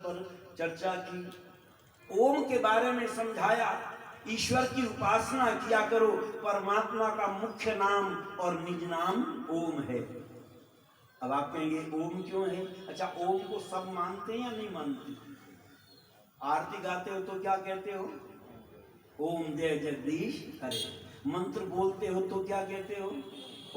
पर चर्चा की, ओम के बारे में समझाया। ईश्वर की उपासना किया करो, परमात्मा का मुख्य नाम और निज नाम ओम है। अब आप कहेंगे ओम क्यों है? अच्छा, ओम को सब मानते हैं या नहीं मानते? आरती गाते हो तो क्या कहते हो? ओम जय जगदीश हरे। मंत्र बोलते हो तो क्या कहते हो?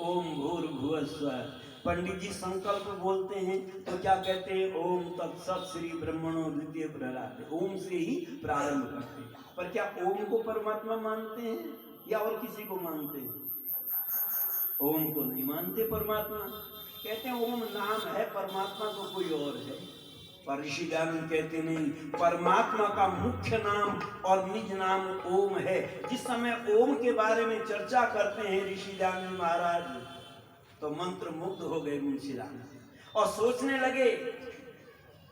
ओम भूर्भुवः स्वः। पंडित जी संकल्प बोलते हैं तो क्या कहते हैं? ओम तत्सत् श्री ब्रह्मणो द्वितीय प्रहलाद। ओम से ही प्रारंभ करते हैं। पर क्या ओम को परमात्मा मानते हैं या और किसी को मानते हैं? ओम को नहीं मानते परमात्मा। कहते हैं ओम नाम है, परमात्मा तो कोई और है। पर ऋषि दयानंद कहते नहीं, परमात्मा का मुख्य नाम और निज नाम ओम है। जिस समय ओम के बारे में चर्चा करते हैं ऋषि दयानंद महाराज, तो मंत्र मुग्ध हो गए मुंशीराम और सोचने लगे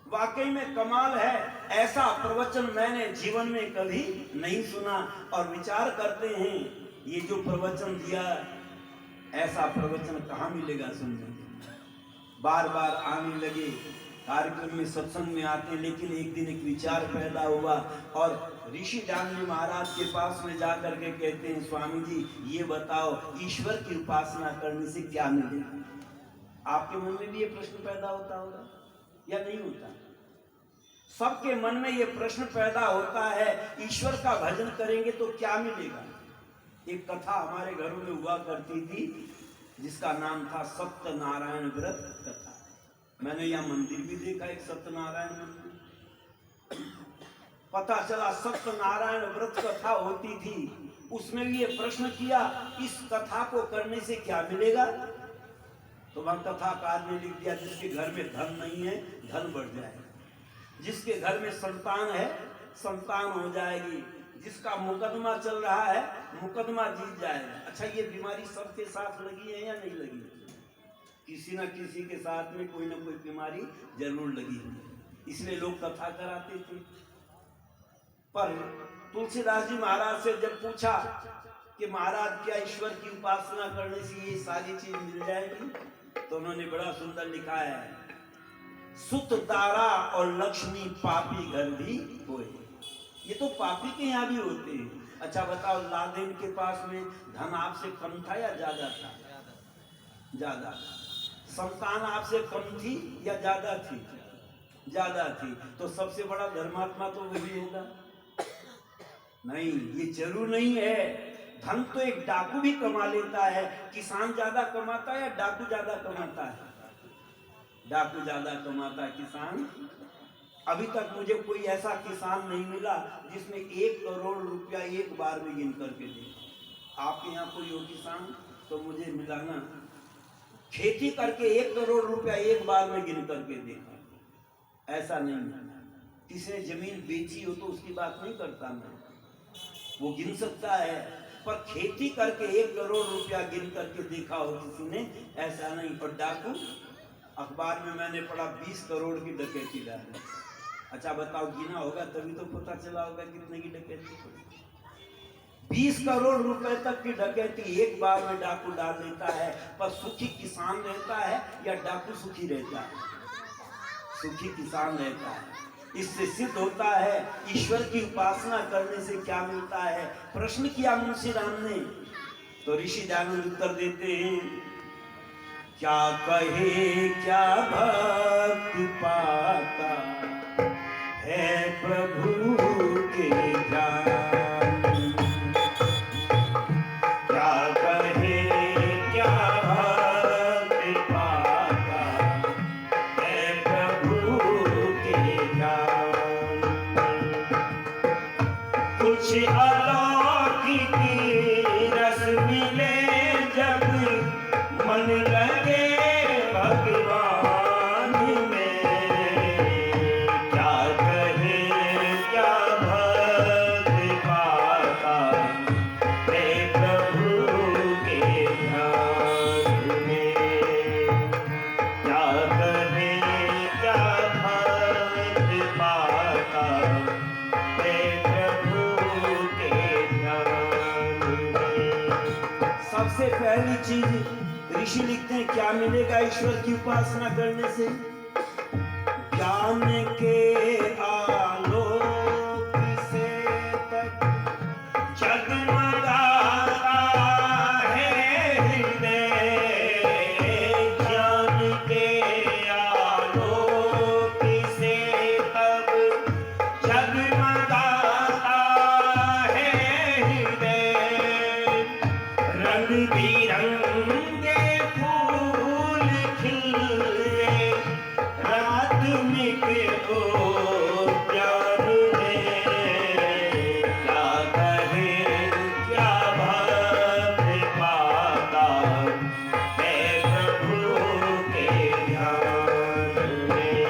वाकई में कमाल है, ऐसा प्रवचन मैंने जीवन में कभी नहीं सुना। और विचार करते हैं ये जो प्रवचन दिया, ऐसा प्रवचन कहाँ मिलेगा सुनने को। बार बार आने लगे, कार्यक्रम में सत्संग में आते, लेकिन एक दिन एक विचार पैदा हुआ और ऋषि दयानंद महाराज के पास में जाकर के कहते हैं, स्वामी जी ये बताओ, ईश्वर की उपासना करने से क्या मिलेगा? आपके मन में भी ये प्रश्न पैदा होता होगा या नहीं होता? सबके मन में ये प्रश्न पैदा होता है, ईश्वर का भजन करेंगे तो क्या मिलेगा? एक कथा हमारे घरों में हुआ करती थी जिसका नाम था सत्यनारायण व्रत कथा। मैंने यहाँ मंदिर भी देखा, एक सत्यनारायण मंदिर। पता चला सत्यनारायण व्रत कथा होती थी, उसमें भी ये प्रश्न किया, इस कथा को करने से क्या मिलेगा? तो वह कथाकार ने लिख दिया, जिसके घर में धन नहीं है धन बढ़ जाएगा, जिसके घर में संतान है संतान हो जाएगी, जिसका मुकदमा चल रहा है मुकदमा जीत जाएगा। अच्छा, ये बीमारी सबके साथ लगी है या नहीं लगी? किसी न किसी के साथ में कोई ना कोई बीमारी जरूर लगी है, इसलिए लोग कथा कराते थे। पर तुलसीदास जी महाराज से जब पूछा कि महाराज क्या ईश्वर की उपासना करने से ये सारी चीज मिल जाएगी, तो उन्होंने बड़ा सुंदर लिखा है, सुत तारा और लक्ष्मी पापी घर भी होए। ये तो पापी के यहाँ भी होते हैं। अच्छा बताओ, लादेन के पास में धन आपसे कम था या ज्यादा था? ज्यादा था। संतान आपसे कम थी या ज्यादा थी? ज्यादा थी। तो सबसे बड़ा धर्मात्मा तो वही होगा? नहीं, ये जरूर नहीं है। धन तो एक डाकू भी कमा लेता है। किसान ज्यादा कमाता है या डाकू ज्यादा कमाता है? डाकू ज्यादा कमाता है। किसान, अभी तक मुझे कोई ऐसा किसान नहीं मिला जिसने 1 करोड़ रुपया एक बार में गिन करके दे। आपके यहाँ कोई हो किसान तो मुझे मिला ना, खेती करके 1 करोड़ रुपया एक बार में गिन करके देखा, ऐसा नहीं। किसी ने जमीन बेची हो तो उसकी बात नहीं करता मैं, वो गिन सकता है, पर खेती करके 1 करोड़ रुपया गिन करके देखा हो किसी ने, ऐसा नहीं। और डाकू, अखबार में मैंने पढ़ा 20 करोड़ की डकैती डाली। अच्छा बताओ, गिना होगा तभी तो पता चला होगा कितने की डकैती। 20 करोड़ रुपए तक की डकैती एक बार में डाकू डाल देता है। पर सुखी किसान रहता है या डाकू सुखी रहता है? सुखी किसान रहता है। इससे सिद्ध होता है ईश्वर की उपासना करने से क्या मिलता है। प्रश्न किया मुंशीराम ने, तो ऋषि दयानंद उत्तर देते हैं, क्या कहे क्या भक्त पाता है प्रभु के जान। क्या कहे क्या भक्त पाता है प्रभु के जान। कुछ अलौकिक रस मिले जब मन लगे भगवान में। क्या कहे क्या भक्त पाता है प्रभु के ध्यान में। क्या कहे क्या भक्त पाता है प्रभु के ध्यान में। सबसे पहली चीज ऋषि लिखते हैं, क्या मिलेगा ईश्वर की उपासना करने से? ज्ञान के ज्ञान में, क्या कहे क्या भक्ति पाता है प्रभु के ध्यान में।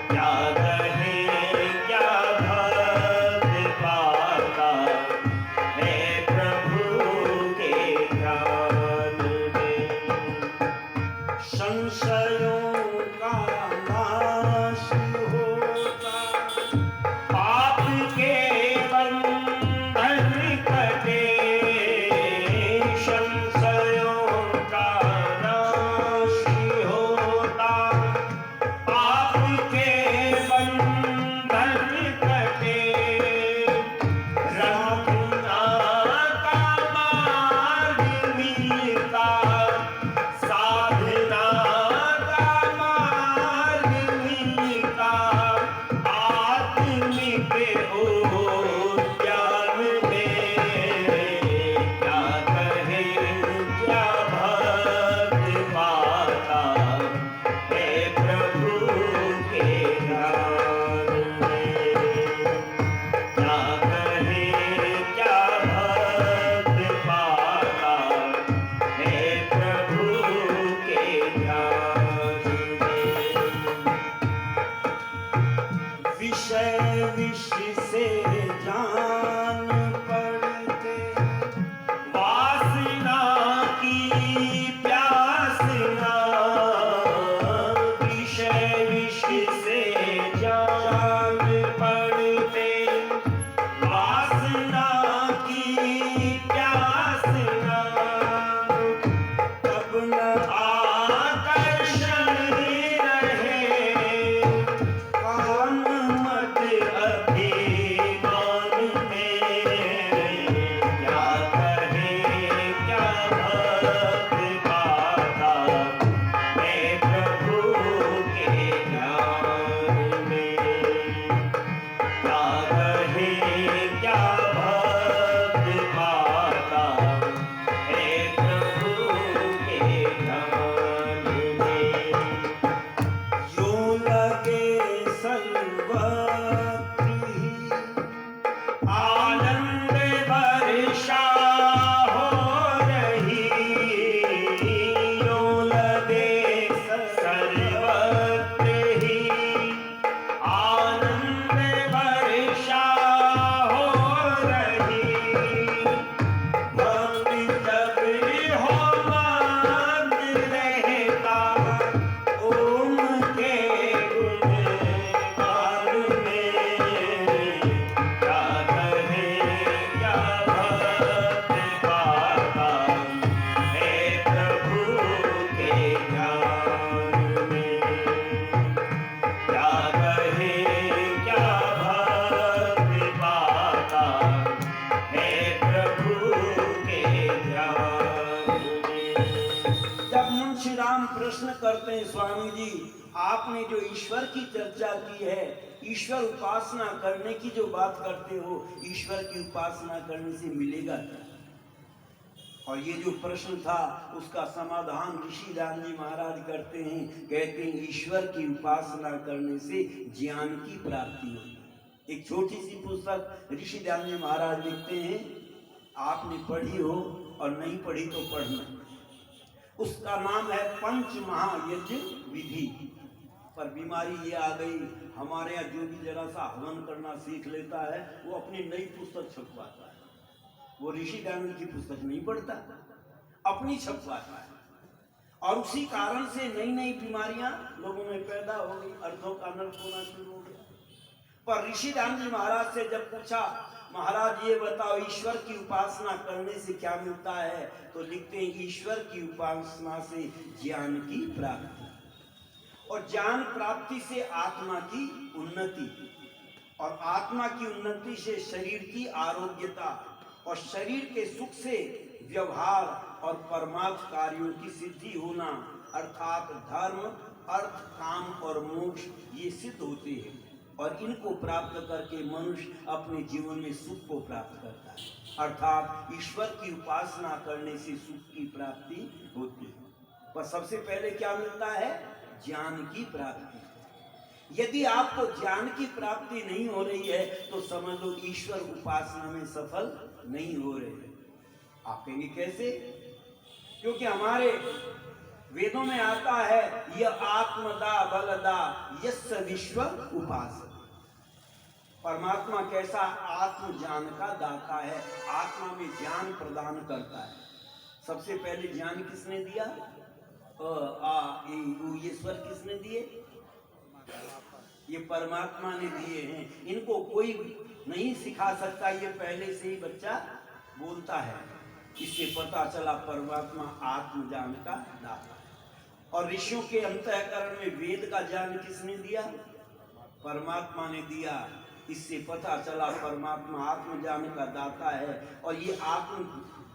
क्या कहे क्या भक्ति पाता है प्रभु के ध्यान में। संशयों का नाश होता, पाप के बंधन कटे। संशयों का नाश होता, पाप के बंधन कटे। रघुनाथ का मार्ग मिलता, साधना का मार्ग मिलता। आत्मिक हो ज्ञान में, क्या कहे क्या भक्ति पाता है प्रभु के ध्यान में। क्या कहे क्या भक्ति पाता है प्रभु के ध्यान में। विषय विष से जान पड़ते, वासना की प्यासना। विषय विष से जान पड़ते, वासना की प्यासना। तब न आकर्षण रहे, काम मत अभिमान में। क्या कहे क्या भक्ति पाता है प्रभु के ध्यान में। क्या कहे क्या भक्ति पाता है प्रभु के ध्यान में। यूं लगे सर्वत्र ही आनंद वर्षा हो रही। यूं लगे सर्वत्र ही आनंद वर्षा हो रही। भक्ति जब हो मान रहता, ओम के गुण गान में। क्या कहे क्या भक्ति पाता है प्रभु के ध्यान में। क्या कहे क्या भक्ति पाता है प्रभु के ध्यान में। जब मुंशी राम प्रश्न करते हैं, स्वामी जी आपने जो ईश्वर की चर्चा की है, ईश्वर उपासना करने की जो बात करते हो, ईश्वर की उपासना करने से मिलेगा क्या? और ये जो प्रश्न था उसका समाधान ऋषि दान जी महाराज करते हैं। कहते हैं ईश्वर की उपासना करने से ज्ञान की प्राप्ति होती है। एक छोटी सी पुस्तक ऋषि दान जी महाराज लिखते हैं, आपने पढ़ी हो और नहीं पढ़ी तो पढ़ना। उसका नाम है पंच महायज्ञ विधि। पर बीमारी ये आ गई, हमारे यहाँ जो भी जरा सा हवन करना सीख लेता है वो अपनी नई पुस्तक छपवाता है। वो ऋषि दयानंद की पुस्तक नहीं पढ़ता, अपनी छपवाता है। और उसी कारण से नई नई बीमारियां लोगों में पैदा हो गई, अर्थों का अनर्थ होना शुरू हो गया। पर ऋषि दयानंद जी महाराज से जब पूछा, महाराज ये बताओ ईश्वर की उपासना करने से क्या मिलता है, तो लिखते हैं ईश्वर की उपासना से ज्ञान की प्राप्ति, और ज्ञान प्राप्ति से आत्मा की उन्नति, और आत्मा की उन्नति से शरीर की आरोग्यता, और शरीर के सुख से व्यवहार और परमार्थ कार्यों की सिद्धि होना, अर्थात धर्म, अर्थ, काम और मोक्ष ये सिद्ध होते हैं। और इनको प्राप्त करके मनुष्य अपने जीवन में सुख को प्राप्त करता है, अर्थात ईश्वर की उपासना करने से सुख की प्राप्ति होती है। पर सबसे पहले क्या मिलता है? ज्ञान की प्राप्ति। यदि आपको ज्ञान की प्राप्ति नहीं हो रही है तो समझ लो ईश्वर उपासना में सफल नहीं हो रहे हैं। आप कहेंगे कैसे? क्योंकि हमारे वेदों में आता है यह आत्मदा बलदा यस्य विश्व उपास। परमात्मा कैसा? आत्म ज्ञान का दाता है, आत्मा में ज्ञान प्रदान करता है। सबसे पहले ज्ञान किसने दिया? ये स्वर किसने दिए? ये परमात्मा ने दिए हैं। इनको कोई नहीं सिखा सकता, ये पहले से ही बच्चा बोलता है। इससे पता चला परमात्मा आत्म ज्ञान का दाता है। और ऋषियों के अंतःकरण में वेद का ज्ञान किसने दिया? परमात्मा ने दिया। इससे पता चला परमात्मा आत्म ज्ञान का दाता है। और ये आत्म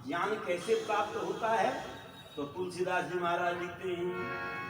ज्ञान कैसे प्राप्त होता है? तो तुलसीदास जी महाराज लिखते हैं